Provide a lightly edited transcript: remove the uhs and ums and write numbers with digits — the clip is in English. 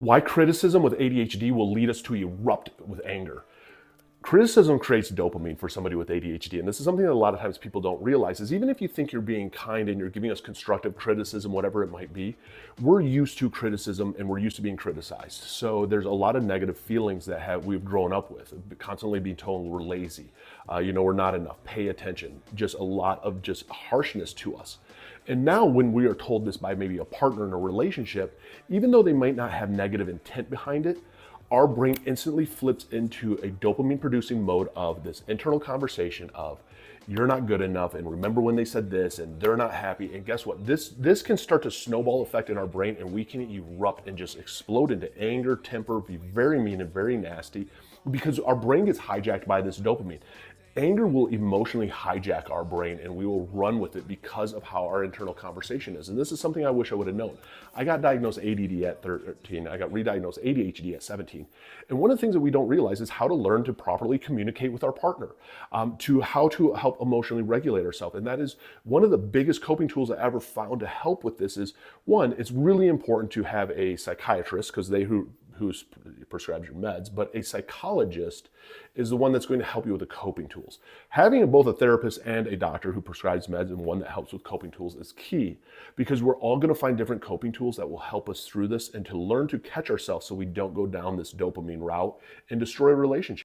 Why criticism with ADHD will lead us to erupt with anger. Criticism creates dopamine for somebody with ADHD, and this is something that a lot of times people don't realize is even if you think you're being kind and you're giving us constructive criticism, whatever it might be, we're used to criticism and we're used to being criticized. So there's a lot of negative feelings that we've grown up with, constantly being told we're lazy, we're not enough, pay attention, just a lot of just harshness to us. And now when we are told this by maybe a partner in a relationship, even though they might not have negative intent behind it, our brain instantly flips into a dopamine producing mode of this internal conversation of you're not good enough, and remember when they said this, and they're not happy. And guess what, this can start to snowball effect in our brain, and we can erupt and just explode into anger, temper, be very mean and very nasty because our brain gets hijacked by this dopamine. Anger will emotionally hijack our brain and we will run with it because of how our internal conversation is. And this is something I wish I would have known. I got diagnosed ADD at 13. I got re-diagnosed ADHD at 17. And one of the things that we don't realize is how to learn to properly communicate with our partner, to how to help emotionally regulate ourselves. And that is one of the biggest coping tools I ever found to help with this is, one, it's really important to have a psychiatrist because who prescribes your meds, but a psychologist is the one that's going to help you with the coping tools. Having both a therapist and a doctor who prescribes meds and one that helps with coping tools is key because we're all going to find different coping tools that will help us through this and to learn to catch ourselves so we don't go down this dopamine route and destroy relationships.